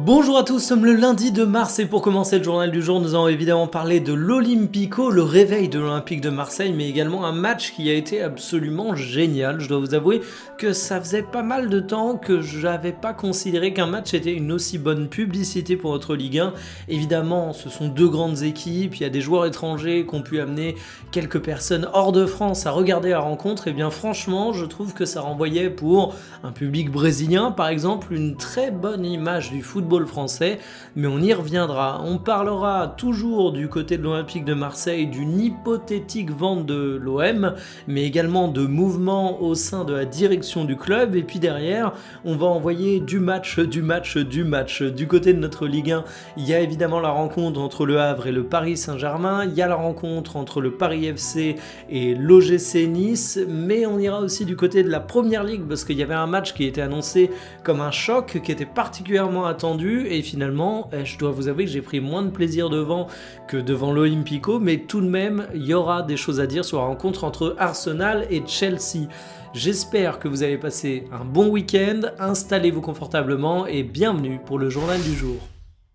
Bonjour à tous, nous sommes le lundi de mars et pour commencer le journal du jour, nous allons évidemment parler de l'Olympico, le réveil de l'Olympique de Marseille, mais également un match qui a été absolument génial. Je dois vous avouer que ça faisait pas mal de temps que j'avais pas considéré qu'un match était une aussi bonne publicité pour notre Ligue 1. Évidemment, ce sont deux grandes équipes, il y a des joueurs étrangers qui ont pu amener quelques personnes hors de France à regarder la rencontre, et bien franchement, je trouve que ça renvoyait pour un public brésilien, par exemple, une très bonne image du football français, mais on y reviendra. On parlera toujours du côté de l'Olympique de Marseille d'une hypothétique vente de l'OM, mais également de mouvements au sein de la direction du club, et puis derrière, on va envoyer du match. Du côté de notre Ligue 1, il y a évidemment la rencontre entre le Havre et le Paris Saint-Germain, il y a la rencontre entre le Paris FC et l'OGC Nice, mais on ira aussi du côté de la Première Ligue, parce qu'il y avait un match qui était annoncé comme un choc, qui était particulièrement attendu, et finalement, je dois vous avouer que j'ai pris moins de plaisir devant que devant l'Olympico, mais tout de même, il y aura des choses à dire sur la rencontre entre Arsenal et Chelsea. J'espère que vous avez passé un bon week-end, installez-vous confortablement et bienvenue pour le journal du jour.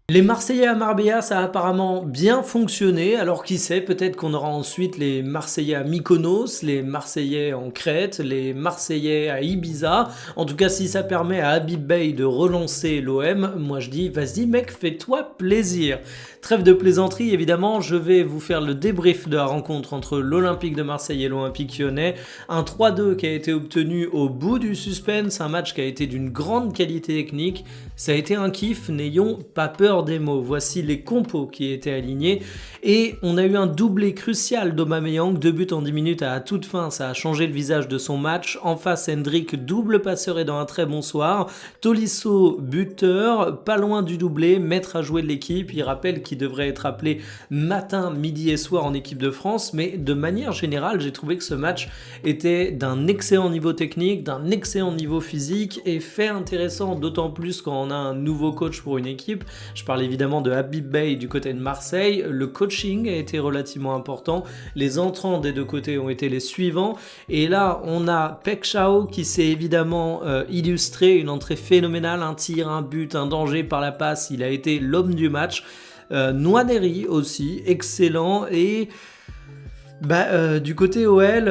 Les Marseillais à Marbella, ça a apparemment bien fonctionné, alors qui sait, peut-être qu'on aura ensuite les Marseillais à Mykonos, les Marseillais en Crète, les Marseillais à Ibiza. En tout cas, si ça permet à Habib Beye de relancer l'OM, moi je dis, vas-y mec, fais-toi plaisir. Trêve de plaisanterie, évidemment, je vais vous faire le débrief de la rencontre entre l'Olympique de Marseille et l'Olympique Lyonnais. Un 3-2 qui a été obtenu au bout du suspense, un match qui a été d'une grande qualité technique. Ça a été un kiff, n'ayons pas peur des mots. Voici les compos qui étaient alignés et on a eu un doublé crucial d'Aubameyang, 2 buts en 10 minutes à la toute fin, ça a changé le visage de son match. En face, Hendrick, double passeur et dans un très bon soir. Tolisso, buteur, pas loin du doublé, maître à jouer de l'équipe. Il rappelle qu'il devrait être appelé matin, midi et soir en équipe de France, mais de manière générale, j'ai trouvé que ce match était d'un excellent niveau technique, d'un excellent niveau physique et fait intéressant, d'autant plus quand on a un nouveau coach pour une équipe. Je parle évidemment de Habib Beye du côté de Marseille. Le coaching a été relativement important. Les entrants des deux côtés ont été les suivants. Et là, on a Pek Chao qui s'est évidemment illustré. Une entrée phénoménale, un tir, un but, un danger par la passe. Il a été l'homme du match. Nwaneri aussi, excellent. Et du côté OL,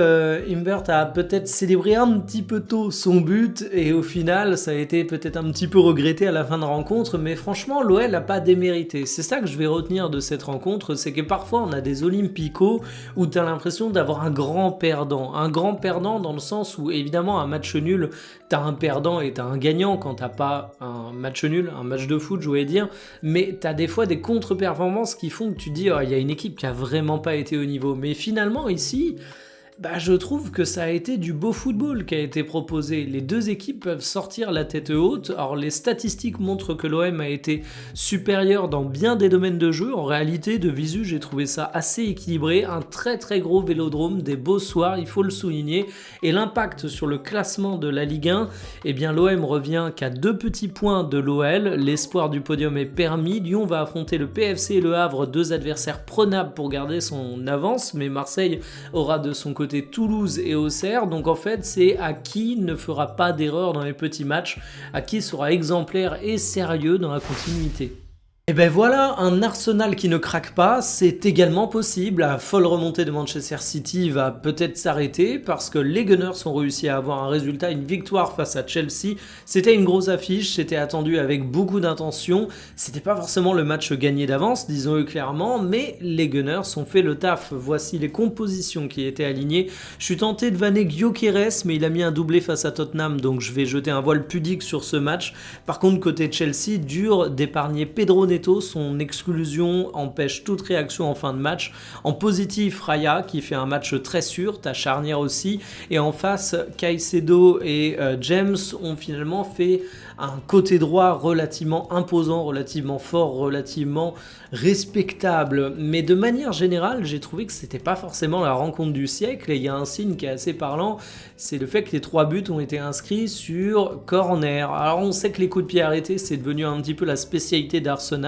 Imbert a peut-être célébré un petit peu tôt son but et au final ça a été peut-être un petit peu regretté à la fin de rencontre, mais franchement l'OL n'a pas démérité. C'est ça que je vais retenir de cette rencontre, c'est que parfois on a des Olympico où tu as l'impression d'avoir un grand perdant dans le sens où évidemment un match nul, tu as un perdant et tu as un gagnant quand tu pas un match nul, un match de foot je voulais dire, mais tu as des fois des contre-performances qui font que tu dis il y a une équipe qui a vraiment pas été au niveau, mais finalement ici, je trouve que ça a été du beau football qui a été proposé. Les deux équipes peuvent sortir la tête haute. Alors les statistiques montrent que l'OM a été supérieur dans bien des domaines de jeu. En réalité, de visu, j'ai trouvé ça assez équilibré. Un très très gros vélodrome, des beaux soirs, il faut le souligner. Et l'impact sur le classement de la Ligue 1, l'OM revient qu'à 2 petits points de l'OL. L'espoir du podium est permis. Lyon va affronter le PFC et le Havre, deux adversaires prenables pour garder son avance. Mais Marseille aura de son côté Toulouse et Auxerre, donc en fait c'est à qui ne fera pas d'erreur dans les petits matchs, à qui sera exemplaire et sérieux dans la continuité. Et ben voilà, un Arsenal qui ne craque pas, c'est également possible. La folle remontée de Manchester City va peut-être s'arrêter parce que les Gunners ont réussi à avoir un résultat, une victoire face à Chelsea. C'était une grosse affiche, c'était attendu avec beaucoup d'intention. C'était pas forcément le match gagné d'avance, disons-le clairement, mais les Gunners ont fait le taf. Voici les compositions qui étaient alignées. Je suis tenté de vanner Gyökeres, mais il a mis un doublé face à Tottenham, donc je vais jeter un voile pudique sur ce match. Par contre, côté Chelsea, dur d'épargner Pedro Neto. Son exclusion empêche toute réaction en fin de match. En positif, Raya qui fait un match très sûr, ta charnière aussi. Et en face, Caicedo et James ont finalement fait un côté droit relativement imposant, relativement fort, relativement respectable. Mais de manière générale, j'ai trouvé que c'était pas forcément la rencontre du siècle. Et il y a un signe qui est assez parlant, c'est le fait que les 3 buts ont été inscrits sur corner. Alors on sait que les coups de pied arrêtés, c'est devenu un petit peu la spécialité d'Arsenal.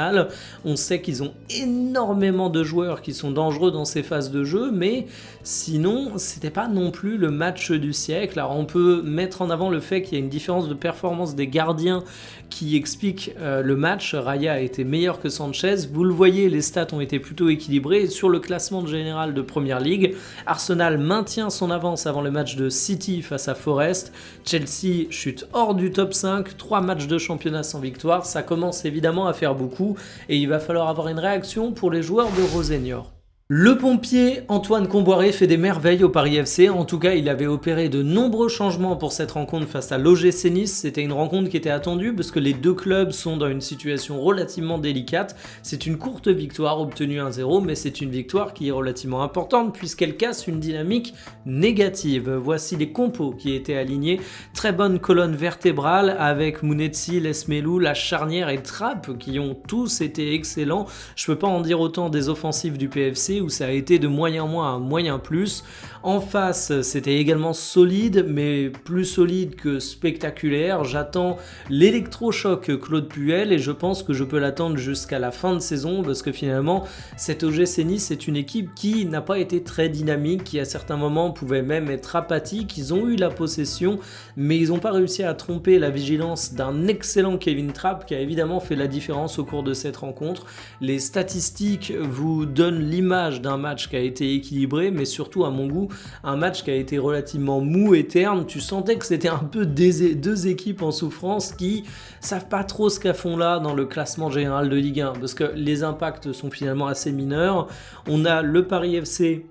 On sait qu'ils ont énormément de joueurs qui sont dangereux dans ces phases de jeu, mais sinon, c'était pas non plus le match du siècle. Alors on peut mettre en avant le fait qu'il y a une différence de performance des gardiens gardien qui explique le match. Raya a été meilleur que Sanchez. Vous le voyez, les stats ont été plutôt équilibrés. Et sur le classement général de Premier League, Arsenal maintient son avance avant le match de City face à Forest. Chelsea chute hors du top 5. 3 matchs de championnat sans victoire. Ça commence évidemment à faire beaucoup. Et il va falloir avoir une réaction pour les joueurs de Rosenior. Le pompier Antoine Kombouaré fait des merveilles au Paris FC. En tout cas, il avait opéré de nombreux changements pour cette rencontre face à l'OGC Nice. C'était une rencontre qui était attendue parce que les deux clubs sont dans une situation relativement délicate. C'est une courte victoire obtenue 1-0, mais c'est une victoire qui est relativement importante puisqu'elle casse une dynamique négative. Voici les compos qui étaient alignés. Très bonne colonne vertébrale avec Mounetzi, Lesmelou, la charnière et Trapp qui ont tous été excellents. Je peux pas en dire autant des offensives du PFC où ça a été de moyen moins à moyen plus. En face, c'était également solide, mais plus solide que spectaculaire. J'attends l'électrochoc Claude Puel et je pense que je peux l'attendre jusqu'à la fin de saison parce que finalement, cette OGC Nice, c'est une équipe qui n'a pas été très dynamique, qui à certains moments pouvait même être apathique. Ils ont eu la possession, mais ils n'ont pas réussi à tromper la vigilance d'un excellent Kevin Trapp qui a évidemment fait la différence au cours de cette rencontre. Les statistiques vous donnent l'image d'un match qui a été équilibré, mais surtout à mon goût, un match qui a été relativement mou et terne. Tu sentais que c'était un peu deux équipes en souffrance qui savent pas trop ce qu'elles font là dans le classement général de Ligue 1, parce que les impacts sont finalement assez mineurs. On a le Paris FC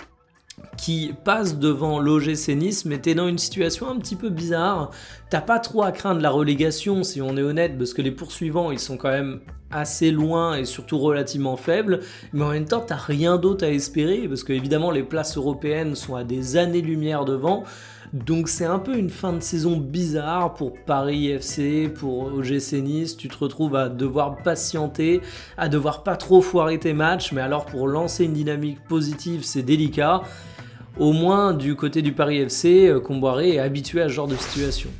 qui passe devant l'OGC Nice, mais t'es dans une situation un petit peu bizarre. T'as pas trop à craindre la relégation si on est honnête, parce que les poursuivants ils sont quand même assez loin et surtout relativement faibles, mais en même temps t'as rien d'autre à espérer, parce que évidemment les places européennes sont à des années-lumière devant. Donc c'est un peu une fin de saison bizarre pour Paris FC, pour OGC Nice. Tu te retrouves à devoir patienter, à devoir pas trop foirer tes matchs, mais alors pour lancer une dynamique positive c'est délicat. Au moins du côté du Paris FC, Kombouaré est habitué à ce genre de situation.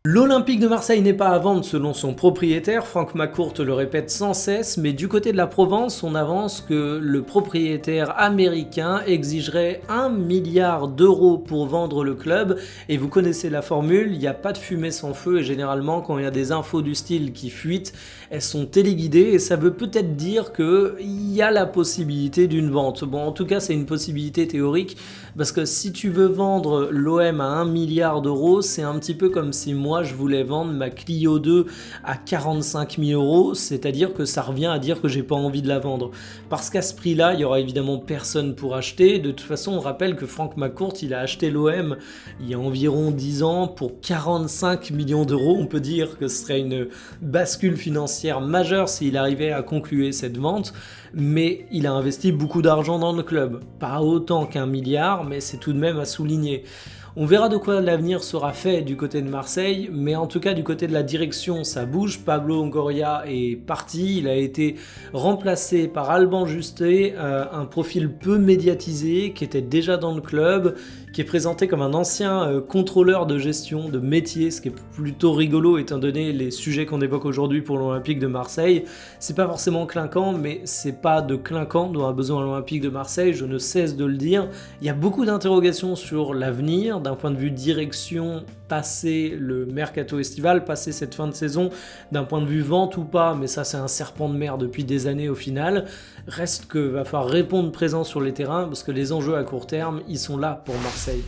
L'Olympique de Marseille n'est pas à vendre selon son propriétaire, Franck McCourt le répète sans cesse, mais du côté de la Provence, on avance que le propriétaire américain exigerait 1 milliard d'euros pour vendre le club, et vous connaissez la formule, il n'y a pas de fumée sans feu, et généralement quand il y a des infos du style qui fuitent, elles sont téléguidées, et ça veut peut-être dire qu'il y a la possibilité d'une vente. Bon, en tout cas, c'est une possibilité théorique, parce que si tu veux vendre l'OM à 1 milliard d'euros, c'est un petit peu comme si moi je voulais vendre ma Clio 2 à 45 000 euros, c'est-à-dire que ça revient à dire que j'ai pas envie de la vendre. Parce qu'à ce prix-là, il y aura évidemment personne pour acheter. De toute façon, on rappelle que Franck McCourt, il a acheté l'OM il y a environ 10 ans pour 45 millions d'euros. On peut dire que ce serait une bascule financière majeure s'il arrivait à conclure cette vente, mais il a investi beaucoup d'argent dans le club. Pas autant qu'1 milliard, mais c'est tout de même à souligner. On verra de quoi l'avenir sera fait du côté de Marseille, mais en tout cas du côté de la direction, ça bouge. Pablo Longoria est parti, il a été remplacé par Alban Justé, un profil peu médiatisé qui était déjà dans le club, qui est présenté comme un ancien contrôleur de gestion, de métier, ce qui est plutôt rigolo étant donné les sujets qu'on évoque aujourd'hui pour l'Olympique de Marseille. C'est pas forcément clinquant, mais c'est pas de clinquant dont a besoin l'Olympique de Marseille, je ne cesse de le dire. Il y a beaucoup d'interrogations sur l'avenir, d'un point de vue direction, passer le mercato estival, passer cette fin de saison, d'un point de vue vente ou pas, mais ça c'est un serpent de mer depuis des années au final. Reste que va falloir répondre présent sur les terrains, parce que les enjeux à court terme, ils sont là pour Marseille.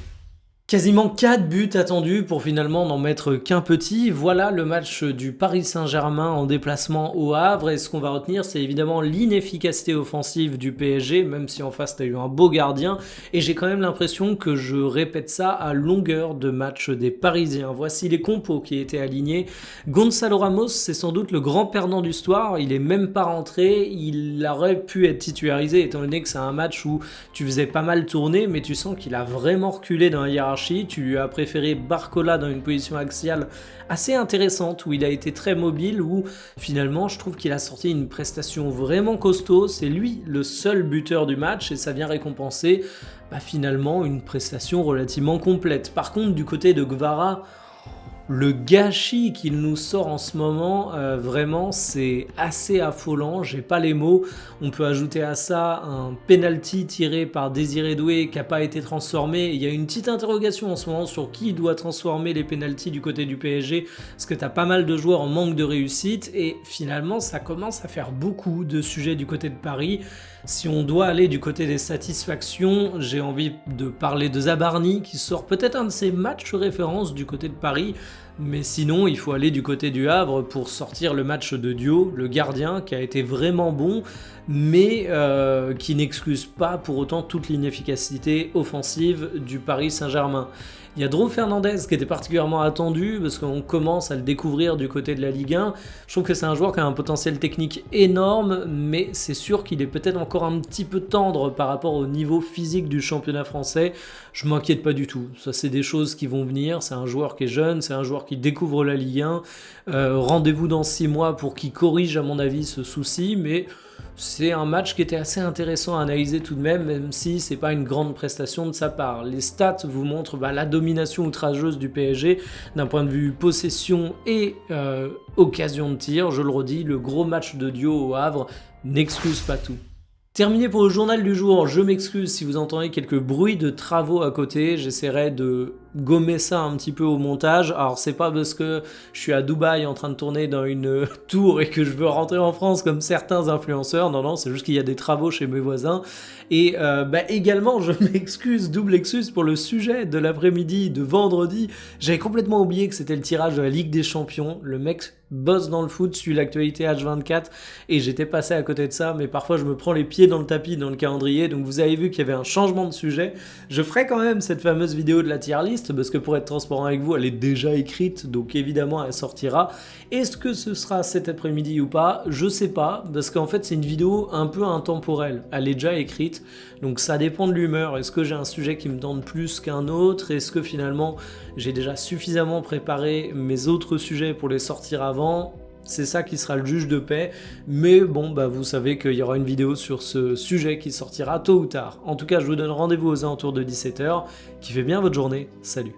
Quasiment 4 buts attendus pour finalement n'en mettre qu'un petit. Voilà le match du Paris Saint-Germain en déplacement au Havre. Et ce qu'on va retenir, c'est évidemment l'inefficacité offensive du PSG, même si en face, tu as eu un beau gardien. Et j'ai quand même l'impression que je répète ça à longueur de match des Parisiens. Voici les compos qui étaient alignés. Gonzalo Ramos, c'est sans doute le grand perdant du soir. Il est même pas rentré. Il aurait pu être titularisé, étant donné que c'est un match où tu faisais pas mal tourner, mais tu sens qu'il a vraiment reculé dans la hiérarchie. Tu lui as préféré Barcola dans une position axiale assez intéressante où il a été très mobile, où finalement je trouve qu'il a sorti une prestation vraiment costaud. C'est lui le seul buteur du match et ça vient récompenser finalement une prestation relativement complète. Par contre du côté de Guevara, Le gâchis qu'il nous sort en ce moment, vraiment, c'est assez affolant. J'ai pas les mots. On peut ajouter à ça un penalty tiré par Désiré Doué qui n'a pas été transformé. Il y a une petite interrogation en ce moment sur qui doit transformer les penaltys du côté du PSG, parce que tu as pas mal de joueurs en manque de réussite, et finalement, ça commence à faire beaucoup de sujets du côté de Paris. Si on doit aller du côté des satisfactions, j'ai envie de parler de Zabarni, qui sort peut-être un de ses matchs références du côté de Paris, mais sinon il faut aller du côté du Havre pour sortir le match de Dio, le gardien, qui a été vraiment bon, mais qui n'excuse pas pour autant toute l'inefficacité offensive du Paris Saint-Germain. Il y a Dro Fernandez qui était particulièrement attendu parce qu'on commence à le découvrir du côté de la Ligue 1. Je trouve que c'est un joueur qui a un potentiel technique énorme, mais c'est sûr qu'il est peut-être encore un petit peu tendre par rapport au niveau physique du championnat français. Je m'inquiète pas du tout. Ça, c'est des choses qui vont venir. C'est un joueur qui est jeune, c'est un joueur qui découvre la Ligue 1. Rendez-vous dans 6 mois pour qu'il corrige, à mon avis, ce souci, mais c'est un match qui était assez intéressant à analyser tout de même si c'est pas une grande prestation de sa part. Les stats vous montrent la domination outrageuse du PSG d'un point de vue possession et occasion de tir. Je le redis, le gros match de Dio au Havre n'excuse pas tout. Terminé pour le journal du jour, je m'excuse si vous entendez quelques bruits de travaux à côté, j'essaierai de gommer ça un petit peu au montage. Alors c'est pas parce que je suis à Dubaï en train de tourner dans une tour et que je veux rentrer en France comme certains influenceurs, non, c'est juste qu'il y a des travaux chez mes voisins. Et également je m'excuse, double excuse pour le sujet de l'après-midi de vendredi. J'avais complètement oublié que c'était le tirage de la Ligue des Champions. Le mec bosse dans le foot, suit l'actualité H24 et j'étais passé à côté de ça, mais parfois je me prends les pieds dans le tapis dans le calendrier, donc vous avez vu qu'il y avait un changement de sujet. Je ferai quand même cette fameuse vidéo de la tier list parce que pour être transparent avec vous, elle est déjà écrite, donc évidemment elle sortira. Est-ce que ce sera cet après-midi ou pas? Je sais pas, parce qu'en fait c'est une vidéo un peu intemporelle, elle est déjà écrite, donc ça dépend de l'humeur. Est-ce que j'ai un sujet qui me tente plus qu'un autre? Est-ce que finalement j'ai déjà suffisamment préparé mes autres sujets pour les sortir avant? C'est ça qui sera le juge de paix, mais bon, vous savez qu'il y aura une vidéo sur ce sujet qui sortira tôt ou tard. En tout cas, je vous donne rendez-vous aux alentours de 17 h. Kiffez bien votre journée, salut!